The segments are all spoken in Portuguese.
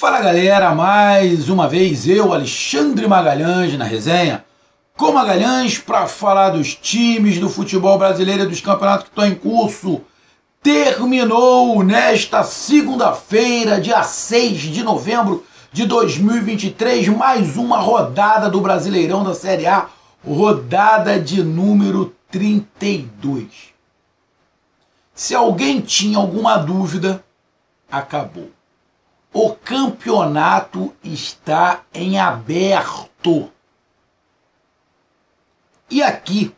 Fala galera, mais uma vez eu, Alexandre Magalhães, na resenha com Magalhães para falar dos times do futebol brasileiro e dos campeonatos que estão em curso. Terminou nesta segunda-feira, dia 6 de novembro de 2023, mais uma rodada do Brasileirão da Série A, rodada de número 32. Se alguém tinha alguma dúvida, acabou. O campeonato está em aberto. E aqui,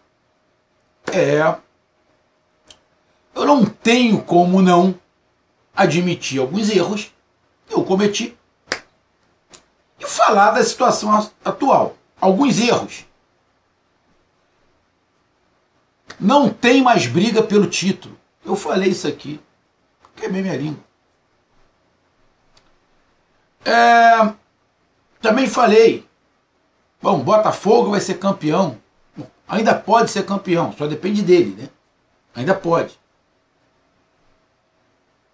eu não tenho como não admitir alguns erros que eu cometi e falar da situação atual. Alguns erros. Não tem mais briga pelo título. Eu falei isso aqui. Queimei minha língua. Também falei, bom, Botafogo vai ser campeão. Bom, ainda pode ser campeão, só depende dele, né? Ainda pode.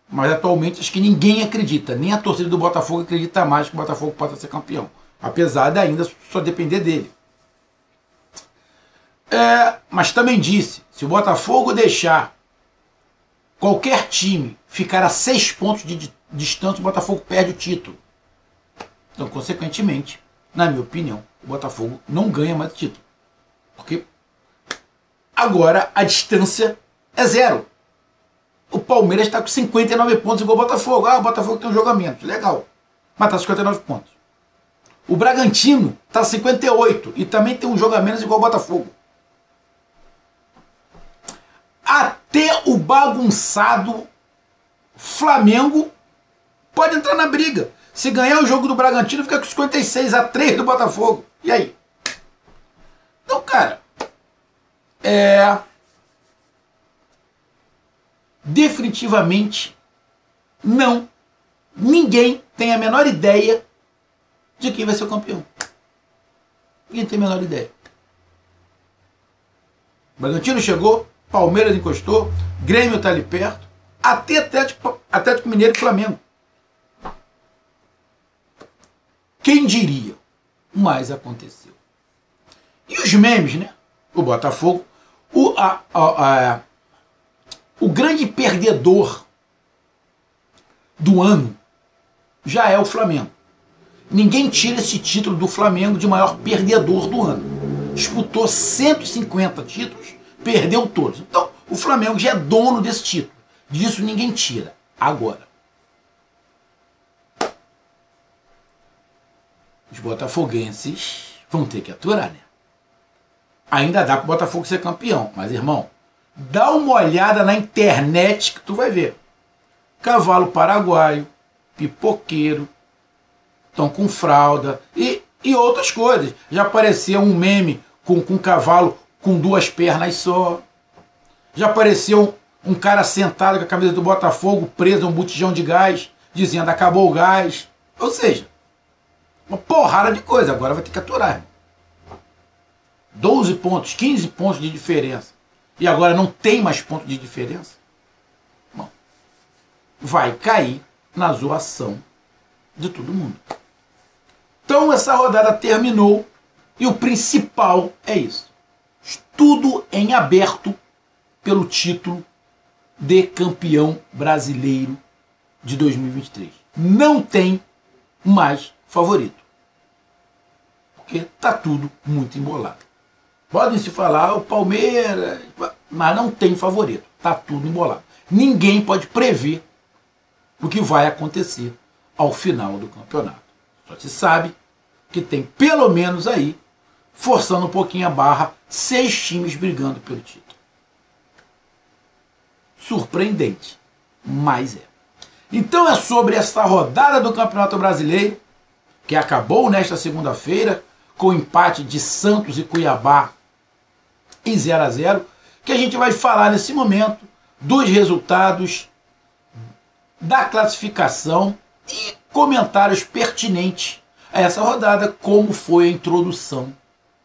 Mas atualmente acho que ninguém acredita, nem a torcida do Botafogo acredita mais que o Botafogo possa ser campeão. Apesar de ainda só depender dele. Mas também disse, se o Botafogo deixar qualquer time ficar a 6 pontos de distância, o Botafogo perde o título. Então, consequentemente, na minha opinião, o Botafogo não ganha mais o título. Porque agora a distância é 0. O Palmeiras está com 59 pontos igual o Botafogo. Ah, o Botafogo tem um jogo a menos. Legal. Mas está com 59 pontos. O Bragantino está 58 e também tem um jogo a menos igual o Botafogo. Até o bagunçado Flamengo pode entrar na briga. Se ganhar o jogo do Bragantino, fica com 56-3 do Botafogo. E aí? Então, cara, definitivamente não. Ninguém tem a menor ideia de quem vai ser o campeão. Ninguém tem a menor ideia. O Bragantino chegou, Palmeiras encostou, Grêmio está ali perto, até Atlético Mineiro e Flamengo. Quem diria? Mas aconteceu. E os memes, né? O Botafogo, o grande perdedor do ano já é o Flamengo. Ninguém tira esse título do Flamengo de maior perdedor do ano. Disputou 150 títulos, perdeu todos. Então, o Flamengo já é dono desse título. Disso ninguém tira. Agora, os botafoguenses vão ter que aturar, né? Ainda dá para o Botafogo ser campeão, mas, irmão, dá uma olhada na internet que tu vai ver. Cavalo paraguaio, pipoqueiro, estão com fralda e outras coisas. Já apareceu um meme com um cavalo com 2 pernas só. Já apareceu um cara sentado com a camisa do Botafogo preso a um botijão de gás, dizendo acabou o gás. Ou seja, uma porrada de coisa. Agora vai ter que aturar. Irmão. 12 pontos, 15 pontos de diferença. E agora não tem mais ponto de diferença. Bom, vai cair na zoação de todo mundo. Então essa rodada terminou. E o principal é isso. Tudo em aberto pelo título de campeão brasileiro de 2023. Não tem mais favorito. Porque tá tudo muito embolado. Podem se falar o Palmeiras, mas não tem favorito. Tá tudo embolado. Ninguém pode prever o que vai acontecer ao final do campeonato. Só se sabe que tem pelo menos aí, forçando um pouquinho a barra, 6 times brigando pelo título. Surpreendente, mas é. Então é sobre essa rodada do Campeonato Brasileiro, que acabou nesta segunda-feira, com o empate de Santos e Cuiabá em 0-0, que a gente vai falar nesse momento dos resultados, da classificação e comentários pertinentes a essa rodada, como foi a introdução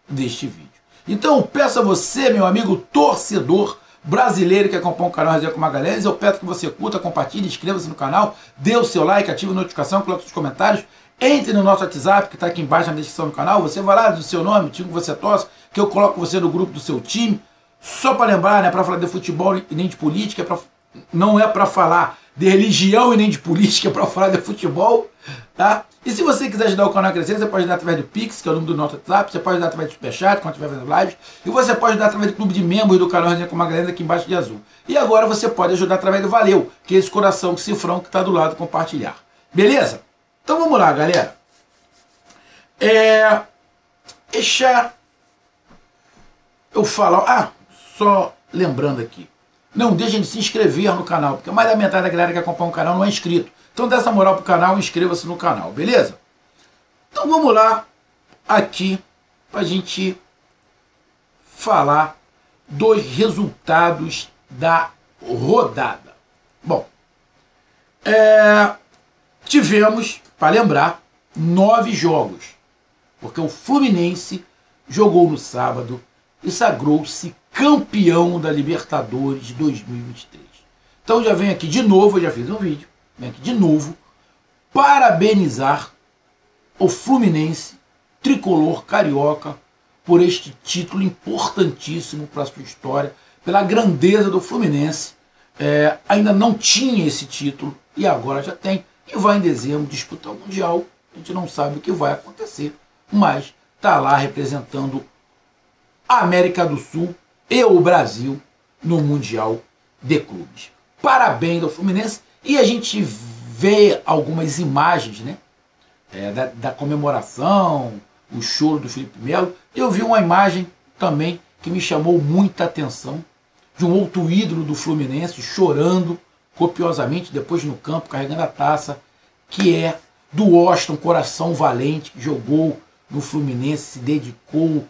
deste vídeo. Então eu peço a você, meu amigo torcedor brasileiro que acompanha o canal Resenha com Magalhães. Eu peço que você curta, compartilhe, inscreva-se no canal, dê o seu like, ative a notificação, coloque os comentários. Entre no nosso WhatsApp, que está aqui embaixo na descrição do canal. Você vai lá do seu nome, o time que você torce, que eu coloco você no grupo do seu time. Só para lembrar, né, para falar de futebol e nem de política, não é para falar de religião e nem de política, é para falar de futebol, tá? E se você quiser ajudar o canal a crescer, você pode ajudar através do Pix, que é o número do nosso WhatsApp, você pode ajudar através do Superchat, quando estiver fazendo lives, e você pode ajudar através do clube de membros do canal Resenha com Magalhães, aqui embaixo de azul. E agora você pode ajudar através do Valeu, que é esse coração cifrão que está do lado, compartilhar. Beleza? Então vamos lá, galera. Deixa eu falar. Só lembrando aqui. Não deixem de se inscrever no canal, porque mais da metade da galera que acompanha o canal não é inscrito. Então dá essa moral pro canal, inscreva-se no canal, beleza? Então vamos lá aqui pra gente falar dos resultados da rodada. Bom, tivemos, para lembrar, 9 jogos, porque o Fluminense jogou no sábado e sagrou-se campeão da Libertadores 2023. Então já venho aqui de novo, eu já fiz um vídeo, venho aqui de novo parabenizar o Fluminense, tricolor carioca, por este título importantíssimo para a sua história, pela grandeza do Fluminense. Ainda não tinha esse título e agora já tem, e vai em dezembro disputar o Mundial. A gente não sabe o que vai acontecer, mas está lá representando a América do Sul e o Brasil no Mundial de Clubes. Parabéns ao Fluminense. E a gente vê algumas imagens, né, da comemoração, o choro do Felipe Melo. Eu vi uma imagem também que me chamou muita atenção, de um outro ídolo do Fluminense chorando copiosamente depois no campo, carregando a taça, que é do Washington Coração Valente, que jogou no Fluminense, se dedicou,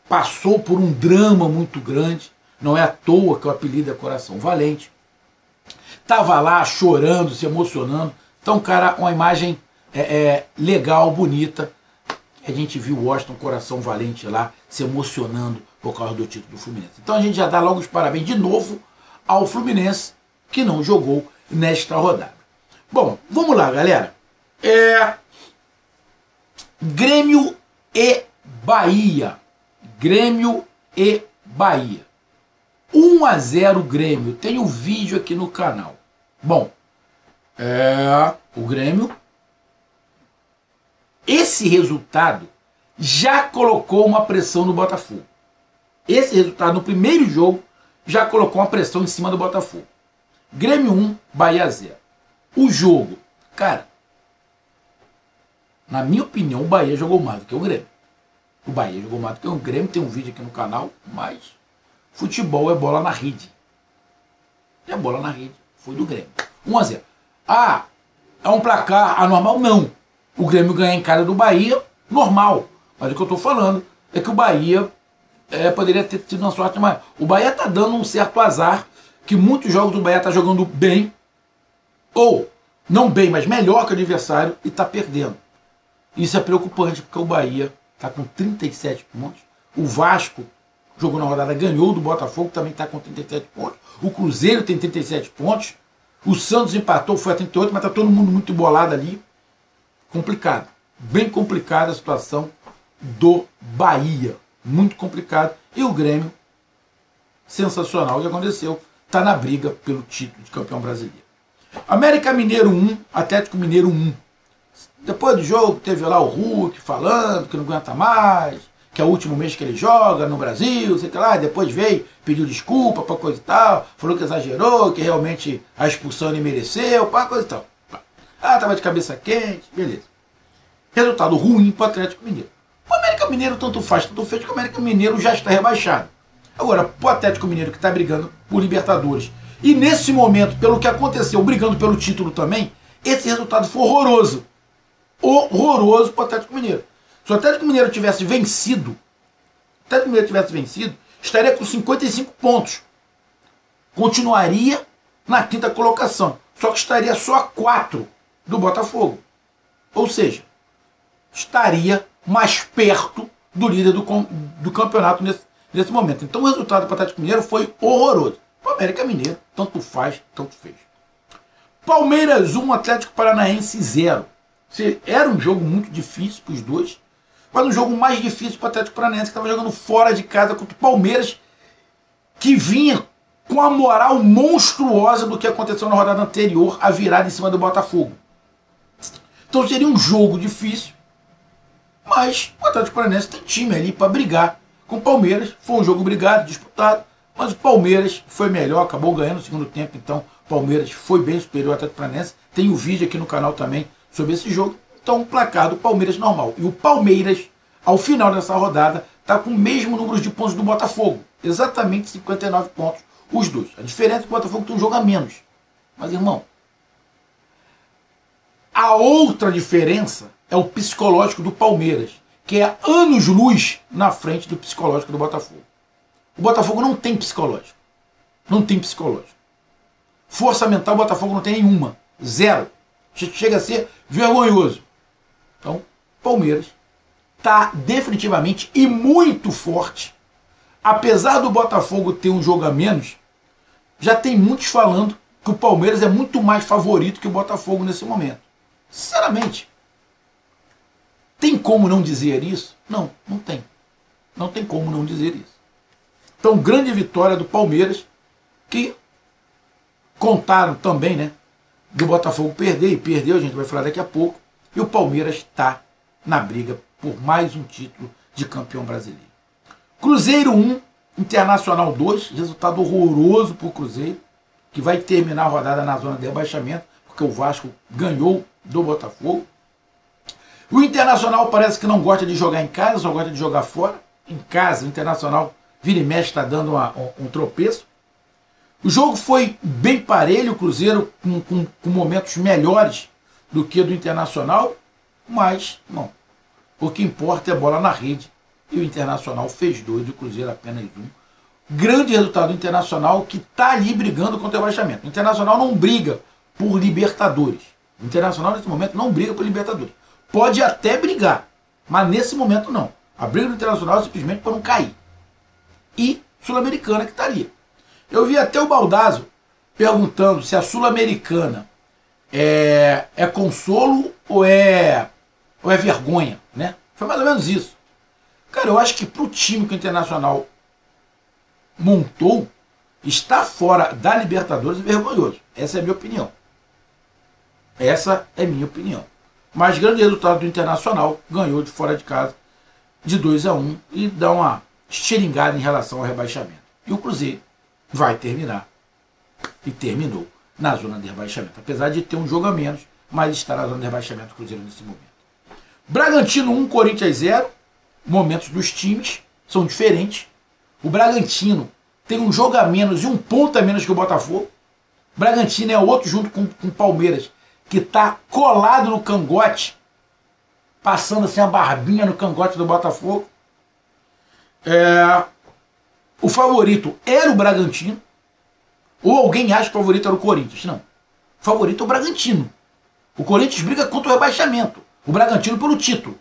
passou por um drama muito grande, não é à toa que o apelido é Coração Valente. Estava lá chorando, se emocionando. Então, cara, uma imagem legal, bonita. A gente viu o Washington Coração Valente lá se emocionando por causa do título do Fluminense. Então a gente já dá logo os parabéns de novo ao Fluminense, que não jogou nesta rodada. Bom, vamos lá, galera. Grêmio e Bahia. Grêmio e Bahia. 1-0 Grêmio. Tem um vídeo aqui no canal. Bom, o Grêmio, esse resultado já colocou uma pressão no Botafogo. Esse resultado no primeiro jogo já colocou uma pressão em cima do Botafogo. Grêmio 1, Bahia 0. O jogo, cara, na minha opinião, o Bahia jogou mais do que o Grêmio. O Bahia jogou mais do que o Grêmio, tem um vídeo aqui no canal, mas futebol é bola na rede. E a bola na rede foi do Grêmio. 1-0. É um placar anormal? Não. O Grêmio ganha em casa do Bahia, normal. Mas o que eu estou falando é que o Bahia poderia ter tido uma sorte maior. O Bahia está dando um certo azar, que muitos jogos do Bahia está jogando bem, ou não bem, mas melhor que o adversário, e está perdendo. Isso é preocupante, porque o Bahia está com 37 pontos. O Vasco jogou na rodada, ganhou do Botafogo, também está com 37 pontos. O Cruzeiro tem 37 pontos. O Santos empatou, foi a 38, mas está todo mundo muito embolado ali. Complicado. Bem complicada a situação do Bahia. Muito complicado. E o Grêmio, sensacional o que aconteceu, está na briga pelo título de campeão brasileiro. América Mineiro 1, Atlético Mineiro 1. Depois do jogo teve lá o Hulk falando que não aguenta mais, que é o último mês que ele joga no Brasil, sei lá, depois veio, pediu desculpa para coisa e tal, falou que exagerou, que realmente a expulsão ele mereceu, pá, coisa e tal. Tava de cabeça quente, beleza. Resultado ruim para o Atlético Mineiro. O América Mineiro tanto faz que o América Mineiro já está rebaixado. Agora, para o Atlético Mineiro que está brigando por Libertadores, e nesse momento, pelo que aconteceu, brigando pelo título também, esse resultado foi horroroso. Horroroso para o Atlético Mineiro. Se o Atlético Mineiro tivesse vencido, estaria com 55 pontos. Continuaria na quinta colocação. Só que estaria só a 4 do Botafogo. Ou seja, estaria mais perto do líder do campeonato nesse momento. Então o resultado para o Atlético Mineiro foi horroroso. O América Mineiro, tanto faz, tanto fez. Palmeiras 1, Atlético Paranaense 0. Era um jogo muito difícil para os dois, mas um jogo mais difícil para o Atlético Paranaense, que estava jogando fora de casa contra o Palmeiras, que vinha com a moral monstruosa do que aconteceu na rodada anterior, a virada em cima do Botafogo. Então seria um jogo difícil, mas o Atlético Paranaense tem time ali para brigar com o Palmeiras. Foi um jogo brigado, disputado, mas o Palmeiras foi melhor, acabou ganhando no segundo tempo, então o Palmeiras foi bem superior ao Atlético Paranaense. Tem o vídeo aqui no canal também sobre esse jogo. Então o placar do Palmeiras normal. E o Palmeiras, ao final dessa rodada, está com o mesmo número de pontos do Botafogo. Exatamente 59 pontos, os dois. A diferença é que o Botafogo tem um jogo a menos. Mas, irmão, a outra diferença é o psicológico do Palmeiras, que é anos-luz na frente do psicológico do Botafogo. O Botafogo não tem psicológico. Não tem psicológico. Força mental o Botafogo não tem nenhuma. Zero. Chega a ser vergonhoso. Então, Palmeiras está definitivamente e muito forte. Apesar do Botafogo ter um jogo a menos, já tem muitos falando que o Palmeiras é muito mais favorito que o Botafogo nesse momento. Sinceramente, tem como não dizer isso? Não, não tem. Não tem como não dizer isso. Então, grande vitória do Palmeiras, que contaram também, né, do Botafogo perder, e perdeu, a gente vai falar daqui a pouco, e o Palmeiras está na briga por mais um título de campeão brasileiro. Cruzeiro 1, Internacional 2, resultado horroroso para o Cruzeiro, que vai terminar a rodada na zona de rebaixamento, porque o Vasco ganhou do Botafogo. O Internacional parece que não gosta de jogar em casa, só gosta de jogar fora. Em casa, o Internacional vira e mexe, está dando um tropeço. O jogo foi bem parelho, o Cruzeiro com momentos melhores do que do Internacional, mas, não. O que importa é bola na rede. E o Internacional fez 2, e o Cruzeiro apenas 1. Grande resultado do Internacional, que está ali brigando contra o rebaixamento. O Internacional não briga por Libertadores. O Internacional, nesse momento, não briga por Libertadores. Pode até brigar, mas nesse momento não. A briga do Internacional é simplesmente para não cair. E Sul-Americana que está ali. Eu vi até o Baldasso perguntando se a Sul-Americana é consolo ou é vergonha, né? Foi mais ou menos isso. Cara, eu acho que para o time que o Internacional montou, estar fora da Libertadores é vergonhoso. Essa é a minha opinião. Essa é a minha opinião. Mas grande resultado do Internacional, ganhou de fora de casa de 2-1 e dá uma xeringada em relação ao rebaixamento. E o Cruzeiro vai terminar, e terminou, na zona de rebaixamento. Apesar de ter um jogo a menos, mas está na zona de rebaixamento do Cruzeiro nesse momento. Bragantino 1, Corinthians 0. Momentos dos times são diferentes. O Bragantino tem um jogo a menos e um ponto a menos que o Botafogo. O Bragantino é outro junto com o Palmeiras, que está colado no cangote, passando assim a barbinha no cangote do Botafogo. O favorito era o Bragantino, ou alguém acha que o favorito era o Corinthians? Não. O favorito é o Bragantino. O Corinthians briga contra o rebaixamento, o Bragantino pelo título.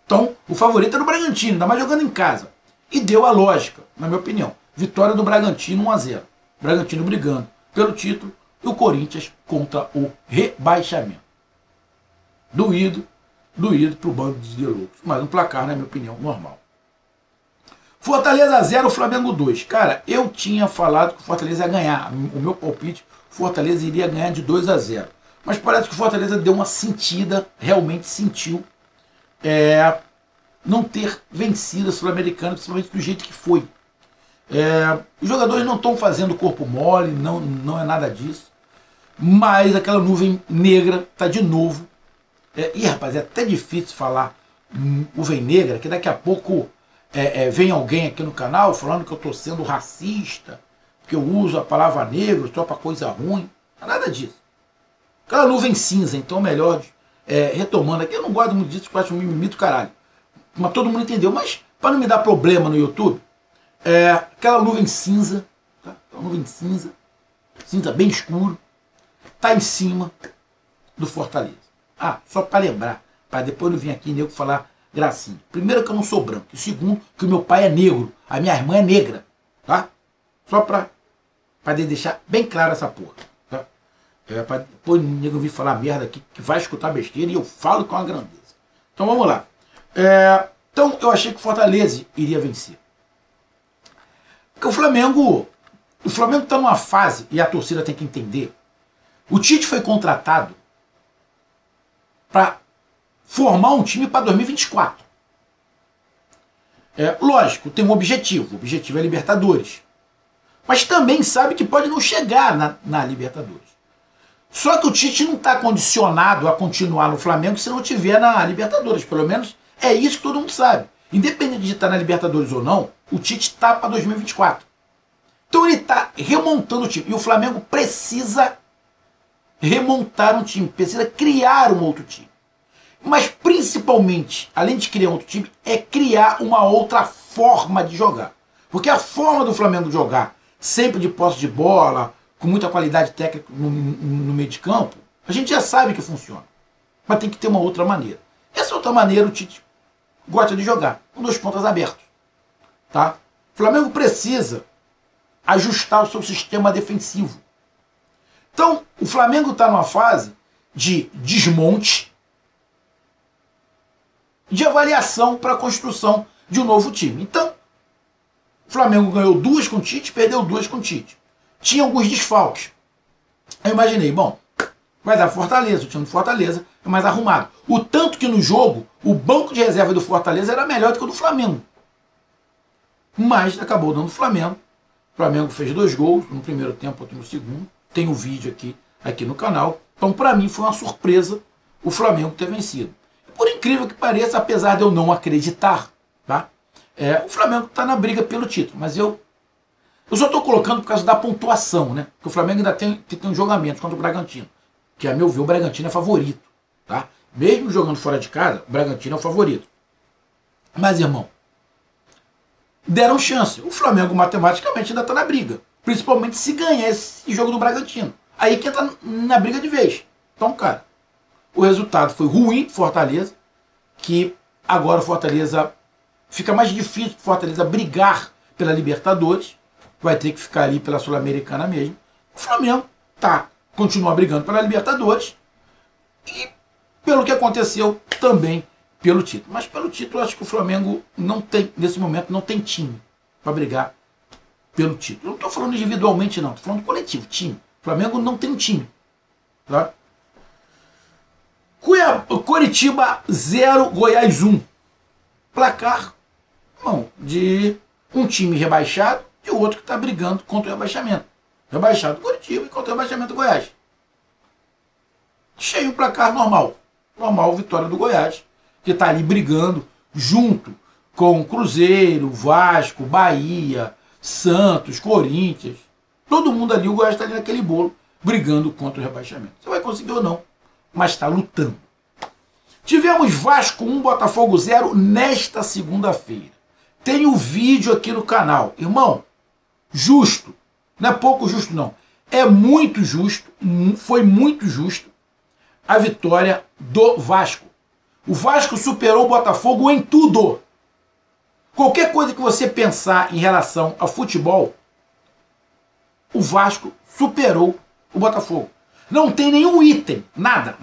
Então, o favorito era o Bragantino, ainda mais jogando em casa. E deu a lógica, na minha opinião. Vitória do Bragantino 1-0. Bragantino brigando pelo título e o Corinthians contra o rebaixamento. Doído para o bando de loucos. Mas um placar, na minha opinião, normal. Fortaleza 0, Flamengo 2. Cara, eu tinha falado que o Fortaleza ia ganhar. O meu palpite, o Fortaleza iria ganhar de 2-0. Mas parece que o Fortaleza deu uma sentida, realmente sentiu não ter vencido a Sul-Americana, principalmente do jeito que foi. Os jogadores não estão fazendo corpo mole, não é nada disso. Mas aquela nuvem negra está de novo. Rapaz, é até difícil falar nuvem negra, que daqui a pouco vem alguém aqui no canal falando que eu estou sendo racista, que eu uso a palavra negro só para coisa ruim. Não é nada disso. Aquela nuvem cinza, então melhor, retomando aqui, eu não gosto muito disso, porque eu acho um mimimi do caralho. Mas todo mundo entendeu. Mas para não me dar problema no YouTube, aquela nuvem cinza, tá? Aquela nuvem cinza bem escuro, tá em cima do Fortaleza. Só para lembrar, para depois não vir aqui nego falar gracinha. Primeiro que eu não sou branco, e segundo que o meu pai é negro, a minha irmã é negra, tá? Só para Para deixar bem claro essa porra. Tá? Para depois ninguém vir falar merda aqui, que vai escutar besteira, e eu falo com a grandeza. Então vamos lá. Então eu achei que o Fortaleza iria vencer. Porque o Flamengo está numa fase, e a torcida tem que entender, o Tite foi contratado para formar um time para 2024. Lógico, tem um objetivo. O objetivo é Libertadores. Mas também sabe que pode não chegar na Libertadores. Só que o Tite não está condicionado a continuar no Flamengo se não tiver na Libertadores. Pelo menos é isso que todo mundo sabe. Independente de estar na Libertadores ou não, o Tite está para 2024. Então ele está remontando o time. E o Flamengo precisa remontar um time, precisa criar um outro time. Mas principalmente, além de criar um outro time, é criar uma outra forma de jogar. Porque a forma do Flamengo jogar, sempre de posse de bola, com muita qualidade técnica no meio de campo, a gente já sabe que funciona. Mas tem que ter uma outra maneira. Essa outra maneira o Tite gosta de jogar, com 2 pontas abertos. Tá? O Flamengo precisa ajustar o seu sistema defensivo. Então, o Flamengo está numa fase de desmonte, de avaliação para a construção de um novo time. Então, o Flamengo ganhou 2 com o Tite, perdeu 2 com o Tite. Tinha alguns desfalques. Eu imaginei, bom, vai dar Fortaleza, o time do Fortaleza é mais arrumado. O tanto que no jogo, o banco de reserva do Fortaleza era melhor do que o do Flamengo. Mas acabou dando o Flamengo. O Flamengo fez 2 gols, no primeiro tempo, outro no segundo. Tem o vídeo aqui no canal. Então, para mim, foi uma surpresa o Flamengo ter vencido. Por incrível que pareça, apesar de eu não acreditar, tá? O Flamengo está na briga pelo título, mas eu só estou colocando por causa da pontuação, né? Porque o Flamengo ainda tem um jogamento contra o Bragantino, que a meu ver o Bragantino é favorito, tá? Mesmo jogando fora de casa, o Bragantino é o favorito. Mas, irmão, deram chance. O Flamengo matematicamente ainda está na briga, principalmente se ganhar esse jogo do Bragantino. Aí que entra na briga de vez. Então, cara, o resultado foi ruim para Fortaleza, que agora o Fortaleza fica mais difícil para Fortaleza brigar pela Libertadores, vai ter que ficar ali pela Sul-Americana mesmo. O Flamengo continua brigando pela Libertadores e pelo que aconteceu também pelo título. Mas pelo título, acho que o Flamengo não tem, nesse momento, não tem time para brigar pelo título. Eu não estou falando individualmente, não, estou falando coletivo, time. O Flamengo não tem um time. Tá? Coritiba 0, Goiás 1. Placar de um time rebaixado e o outro que está brigando contra o rebaixamento. Rebaixado Coritiba e contra o rebaixamento Goiás. Cheio o placar normal. Normal, vitória do Goiás, que está ali brigando junto com Cruzeiro, Vasco, Bahia, Santos, Corinthians. Todo mundo ali, o Goiás está ali naquele bolo, brigando contra o rebaixamento. Você vai conseguir ou não, mas está lutando. Tivemos Vasco 1, Botafogo 0 nesta segunda-feira. Tem o vídeo aqui no canal. Irmão, justo. Não é pouco justo, não. É muito justo, foi muito justo a vitória do Vasco. O Vasco superou o Botafogo em tudo. Qualquer coisa que você pensar em relação ao futebol, o Vasco superou o Botafogo. Não tem nenhum item, nada.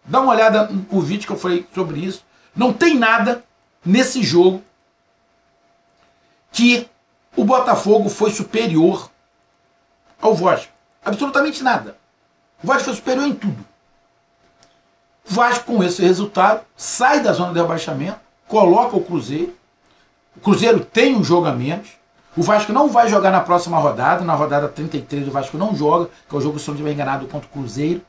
Dá uma olhada no vídeo que eu falei sobre isso. Não tem nada nesse jogo que o Botafogo foi superior ao Vasco. Absolutamente nada. O Vasco foi superior em tudo. O Vasco, com esse resultado, sai da zona de rebaixamento, coloca o Cruzeiro. O Cruzeiro tem um jogo a menos. O Vasco não vai jogar na próxima rodada. Na rodada 33 o Vasco não joga, que é o jogo, se eu não estiver enganado, contra o Cruzeiro.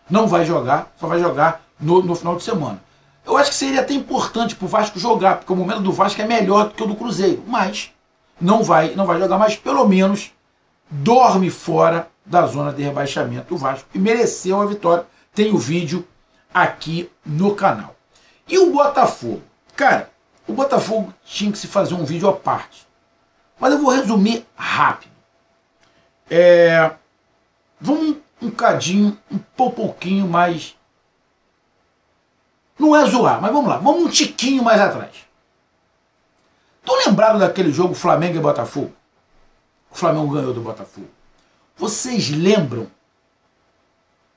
Não vai jogar, só vai jogar no final de semana. Eu acho que seria até importante para o Vasco jogar, porque o momento do Vasco é melhor do que o do Cruzeiro. Mas não vai jogar, mas pelo menos dorme fora da zona de rebaixamento do Vasco. E mereceu a vitória. Tem o vídeo aqui no canal. E o Botafogo? Cara, o Botafogo tinha que se fazer um vídeo à parte. Mas eu vou resumir rápido. Vamos um pouquinho mais... Não é zoar, mas vamos lá. Vamos um tiquinho mais atrás. Estão lembrados daquele jogo Flamengo e Botafogo? O Flamengo ganhou do Botafogo. Vocês lembram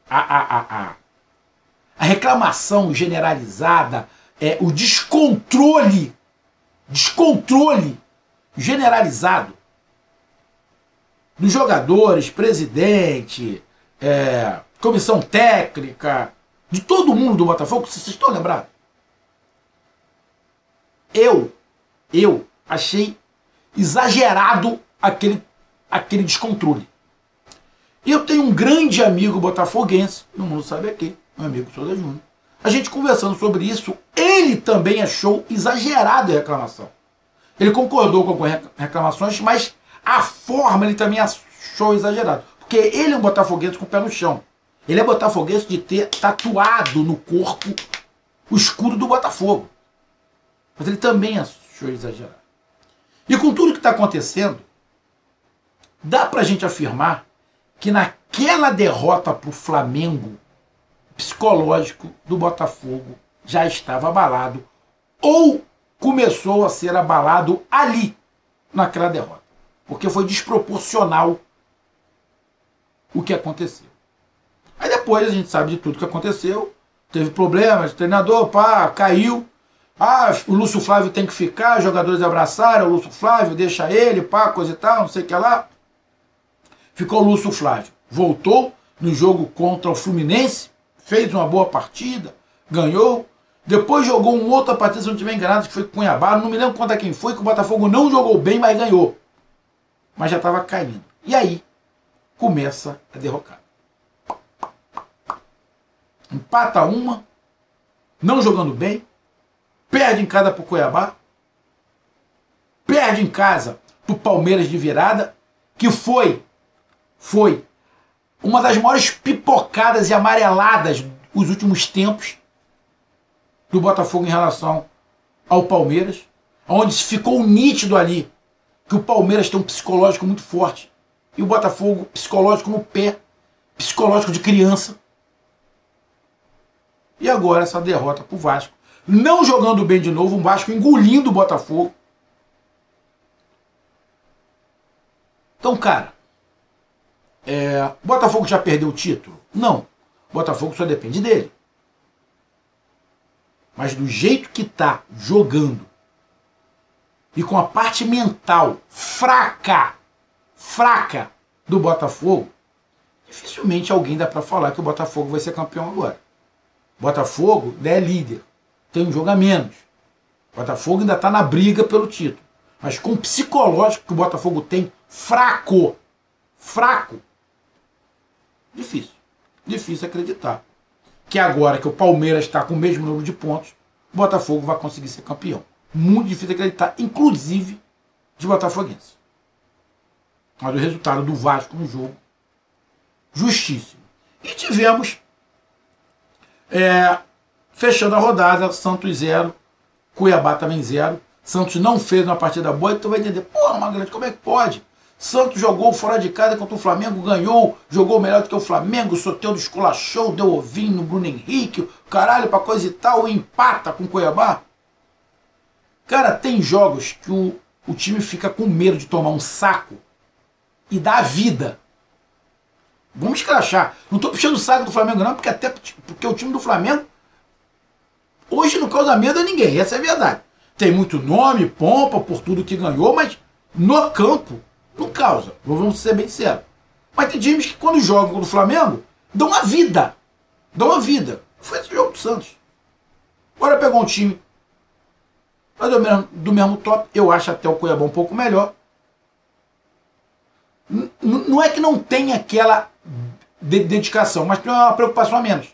a reclamação generalizada, o descontrole generalizado dos jogadores, presidente, comissão técnica, de todo mundo do Botafogo? Vocês estão lembrados? Eu achei exagerado aquele descontrole. Eu tenho um grande amigo botafoguense, todo mundo sabe aqui, meu amigo Souza Júnior. A gente conversando sobre isso, ele também achou exagerado a reclamação. Ele concordou com algumas reclamações, mas a forma ele também achou exagerado. Porque ele é um botafoguense com o pé no chão. Ele é botafoguense de ter tatuado no corpo o escudo do Botafogo. Mas ele também achou exagerado. E com tudo que está acontecendo, dá pra gente afirmar que naquela derrota para o Flamengo, o psicológico do Botafogo já estava abalado ou começou a ser abalado ali, naquela derrota. Porque foi desproporcional o que aconteceu. Aí depois a gente sabe de tudo que aconteceu. Teve problemas, o treinador, caiu. O Lúcio Flávio tem que ficar, os jogadores abraçaram o Lúcio Flávio, deixa ele, coisa e tal, não sei o que lá. Ficou o Lúcio Flávio. Voltou no jogo contra o Fluminense, fez uma boa partida, ganhou. Depois jogou uma outra partida, se não estiver enganado, que foi com o Cuiabá. Não me lembro contra quem foi, que o Botafogo não jogou bem, mas ganhou. Mas já estava caindo. E aí começa a derrocada. Empata uma, não jogando bem, perde em casa para o Cuiabá, perde em casa para o Palmeiras de virada, que foi uma das maiores pipocadas e amareladas dos últimos tempos do Botafogo em relação ao Palmeiras, onde ficou nítido ali que o Palmeiras tem um psicológico muito forte e o Botafogo psicológico no pé, psicológico de criança. E agora essa derrota para o Vasco, não jogando bem de novo, o Vasco engolindo o Botafogo. Então, cara, o Botafogo já perdeu o título? Não. O Botafogo só depende dele. Mas do jeito que está jogando e com a parte mental fraca do Botafogo, dificilmente alguém dá para falar que o Botafogo vai ser campeão agora. O Botafogo é líder, tem um jogo a menos. O Botafogo ainda está na briga pelo título. Mas com o psicológico que o Botafogo tem fraco, difícil acreditar que agora que o Palmeiras está com o mesmo número de pontos, o Botafogo vai conseguir ser campeão. Muito difícil acreditar, inclusive de botafoguense. Mas o resultado do Vasco no jogo, justíssimo. E tivemos, fechando a rodada, Santos 0, Cuiabá também 0. Santos não fez uma partida boa, então vai entender, porra, Magalhães, como é que pode? Santos jogou fora de casa contra o Flamengo, ganhou, jogou melhor do que o Flamengo, o Soteldo esculachou, deu ovinho no Bruno Henrique, caralho, pra coisa e tal, e empata com o Cuiabá. Cara, tem jogos que o time fica com medo de tomar um saco e dar a vida. Vamos escrachar. Não tô puxando o saco do Flamengo não, porque o time do Flamengo hoje não causa medo a ninguém, essa é a verdade. Tem muito nome, pompa por tudo que ganhou, mas no campo não causa, vamos ser bem sérios. Mas tem times que quando jogam contra o Flamengo, dão uma vida. Foi esse jogo do Santos. Agora pegou um time do mesmo top, eu acho até o Cuiabá um pouco melhor. Não é que não tem aquela dedicação, mas tem uma preocupação a menos.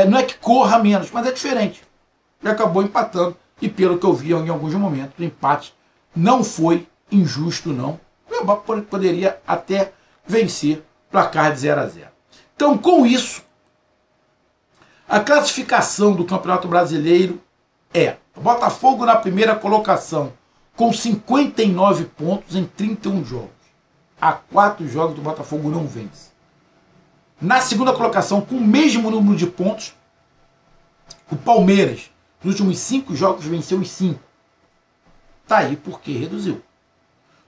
Não é que corra menos, mas é diferente. Ele acabou empatando, e pelo que eu vi em alguns momentos, o empate não foi injusto, não. O Cuiabá poderia até vencer, placar de 0-0. Então, com isso, a classificação do Campeonato Brasileiro é Botafogo na primeira colocação, com 59 pontos em 31 jogos. Há 4 jogos do Botafogo não vence. Na segunda colocação, com o mesmo número de pontos, o Palmeiras, nos últimos 5 jogos, venceu os 5. Tá aí porque reduziu.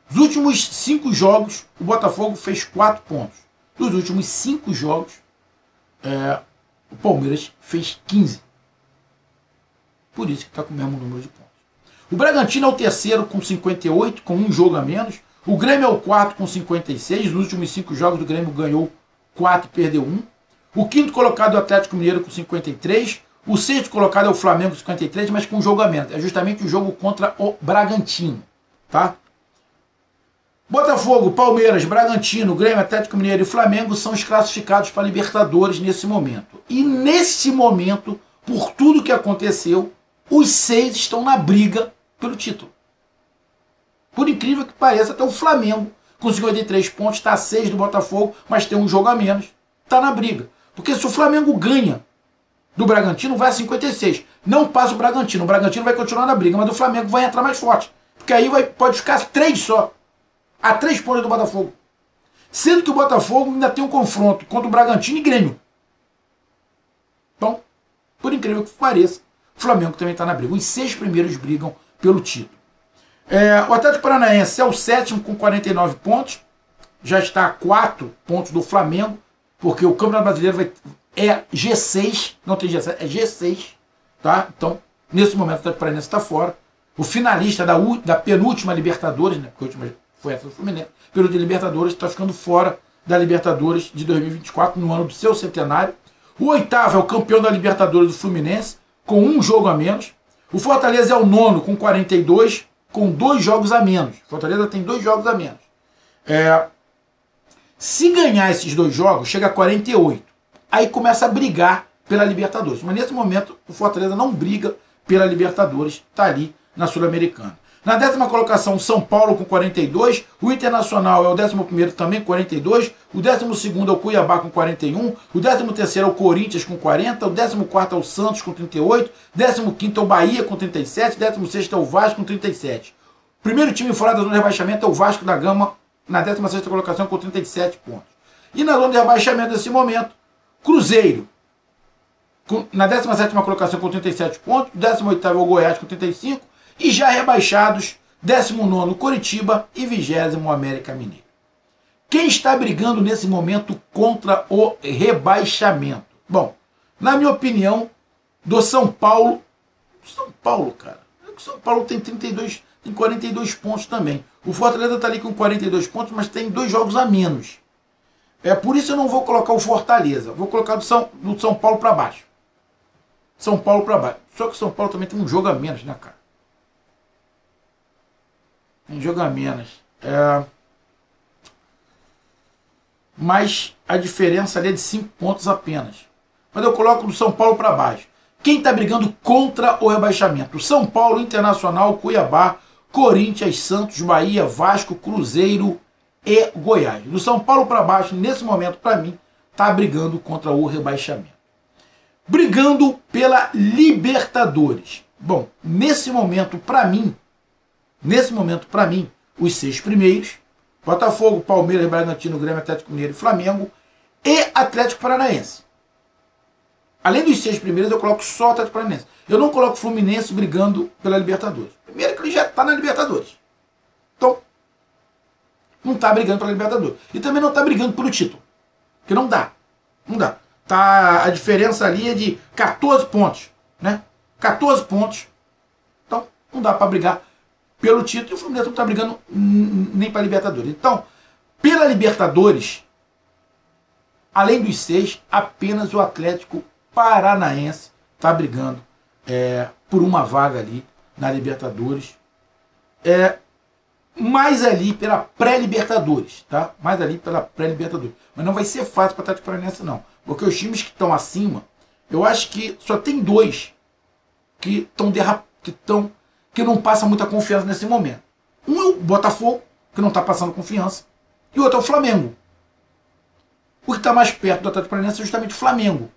Os últimos 5 jogos, o Botafogo fez 4 pontos. Dos últimos 5 jogos, o Palmeiras fez 15. Por isso que está com o mesmo número de pontos. O Bragantino é o terceiro com 58, com um jogo a menos. O Grêmio é o quarto com 56. Nos últimos 5 jogos, o Grêmio ganhou 4 e perdeu 1. O quinto colocado é o Atlético Mineiro com 53. O sexto colocado é o Flamengo com 53, mas com um jogo a menos. É justamente o jogo contra o Bragantino. Tá? Botafogo, Palmeiras, Bragantino, Grêmio, Atlético Mineiro e Flamengo são os classificados para a Libertadores nesse momento. E nesse momento, por tudo que aconteceu, os 6 estão na briga pelo título. Por incrível que pareça, até o Flamengo, com 53 pontos, está a 6 do Botafogo, mas tem um jogo a menos, está na briga. Porque se o Flamengo ganha do Bragantino, vai a 56. Não passa o Bragantino vai continuar na briga, mas o Flamengo vai entrar mais forte. Porque aí pode ficar 3 só. A 3 pontos do Botafogo. Sendo que o Botafogo ainda tem um confronto contra o Bragantino e Grêmio. Então, por incrível que pareça, o Flamengo também está na briga. Os 6 primeiros brigam pelo título. O Atlético Paranaense é o sétimo com 49 pontos. Já está a 4 pontos do Flamengo, porque o Campeonato Brasileiro é G6, não tem G7, é G6. Tá? Então, nesse momento, o Atlético Paranaense está fora. O finalista da penúltima Libertadores, né, porque a última foi essa do Fluminense, pelo de Libertadores, está ficando fora da Libertadores de 2024, no ano do seu centenário. O oitavo é o campeão da Libertadores do Fluminense, com um jogo a menos. O Fortaleza é o nono, com 42, com 2 jogos a menos. O Fortaleza tem 2 jogos a menos. Se ganhar esses 2 jogos, chega a 48. Aí começa a brigar pela Libertadores. Mas nesse momento, o Fortaleza não briga pela Libertadores, está ali na Sul-Americana. Na 10ª colocação, o São Paulo com 42, o Internacional é o 11º também com 42, o 12º é o Cuiabá com 41, o 13º é o Corinthians com 40, o 14º é o Santos com 38, 15º é o Bahia com 37, 16º é o Vasco com 37. O primeiro time fora da zona de rebaixamento é o Vasco da Gama, na 16ª colocação com 37 pontos. E na zona de rebaixamento nesse momento, Cruzeiro, na 17ª colocação com 37 pontos, 18º é o Goiás com 35, e já rebaixados, 19º Coritiba e 20º América Mineiro. Quem está brigando nesse momento contra o rebaixamento? Bom, na minha opinião, do São Paulo. São Paulo, cara. O São Paulo tem 42 pontos também. O Fortaleza está ali com 42 pontos, mas tem 2 jogos a menos. Por isso eu não vou colocar o Fortaleza. Vou colocar do São Paulo para baixo. São Paulo para baixo. Só que o São Paulo também tem um jogo a menos, né, cara? Tem jogo a menos. Mas a diferença ali é de 5 pontos apenas. Mas eu coloco do São Paulo para baixo. Quem está brigando contra o rebaixamento? São Paulo, Internacional, Cuiabá, Corinthians, Santos, Bahia, Vasco, Cruzeiro e Goiás. Do São Paulo para baixo, nesse momento, para mim, está brigando contra o rebaixamento. Brigando pela Libertadores. Bom, nesse momento, para mim, os 6 primeiros, Botafogo, Palmeiras, Bragantino, Grêmio, Atlético Mineiro e Flamengo, e Atlético Paranaense. Além dos 6 primeiros, eu coloco só o Atlético Paranaense. Eu não coloco o Fluminense brigando pela Libertadores. Primeiro que ele já está na Libertadores. Então, não está brigando pela Libertadores. E também não está brigando pelo título. Porque não dá. Não dá. A diferença ali é de 14 pontos. Né? 14 pontos. Então, não dá para brigar pelo título, e o Fluminense não está brigando nem para a Libertadores. Então, pela Libertadores, além dos 6, apenas o Atlético Paranaense está brigando por uma vaga ali na Libertadores. Mais ali pela pré-Libertadores, tá? Mais ali pela pré-Libertadores. Mas não vai ser fácil para o Atlético Paranaense, não. Porque os times que estão acima, eu acho que só tem 2 que não passam muita confiança nesse momento. Um é o Botafogo, que não está passando confiança, e o outro é o Flamengo. O que está mais perto do Atlético Paranaense é justamente o Flamengo.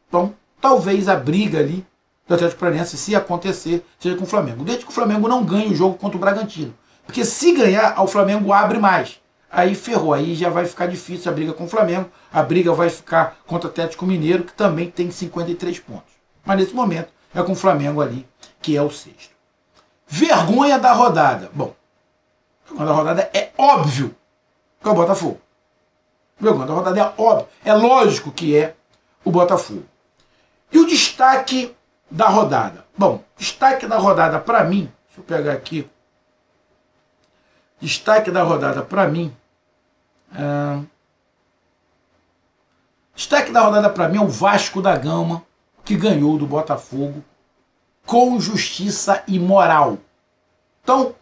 Então, talvez a briga ali do Atlético Paranaense, se acontecer, seja com o Flamengo. Desde que o Flamengo não ganhe o jogo contra o Bragantino. Porque se ganhar, o Flamengo abre mais. Aí ferrou, aí já vai ficar difícil a briga com o Flamengo. A briga vai ficar contra o Atlético Mineiro, que também tem 53 pontos. Mas nesse momento é com o Flamengo ali, que é o 6º. Vergonha da rodada. Bom, O jogão da rodada é óbvio que é o Botafogo. O jogão da rodada é óbvio. É lógico que é o Botafogo. E o destaque da rodada? Bom, destaque da rodada para mim, deixa eu pegar aqui. Destaque da rodada para mim. Destaque da rodada para mim é o Vasco da Gama, que ganhou do Botafogo com justiça e moral. Então,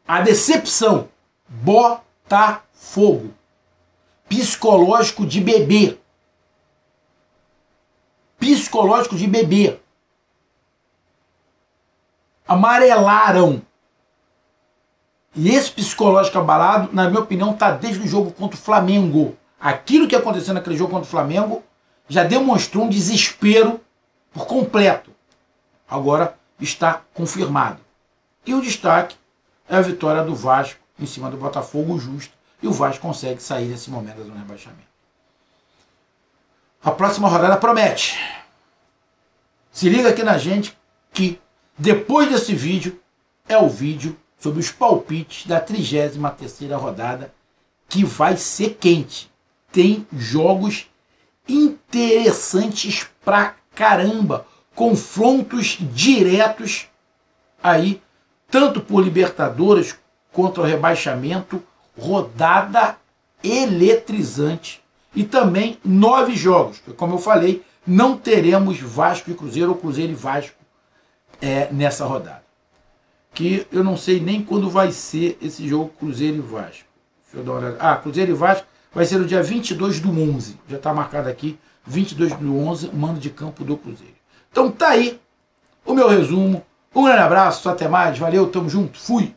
a decepção, Botafogo, psicológico de bebê. Psicológico de bebê. Amarelaram. E esse psicológico abalado, na minha opinião, está desde o jogo contra o Flamengo. Aquilo que aconteceu naquele jogo contra o Flamengo já demonstrou um desespero por completo. Agora está confirmado. E o destaque é a vitória do Vasco em cima do Botafogo, justo. E o Vasco consegue sair desse momento da zona de rebaixamento. A próxima rodada promete. Se liga aqui na gente que depois desse vídeo é o vídeo sobre os palpites da 33ª rodada, que vai ser quente. Tem jogos interessantes pra caramba. Confrontos diretos aí, tanto por Libertadores contra o rebaixamento. Rodada eletrizante. E também 9 jogos. Como eu falei, não teremos Vasco e Cruzeiro ou Cruzeiro e Vasco nessa rodada. Que eu não sei nem quando vai ser esse jogo Cruzeiro e Vasco. Deixa eu dar uma olhada. Cruzeiro e Vasco vai ser no dia 22/11. Já está marcado aqui, 22/11, mando de campo do Cruzeiro. Então tá aí o meu resumo. Um grande abraço, até mais, valeu, tamo junto, fui!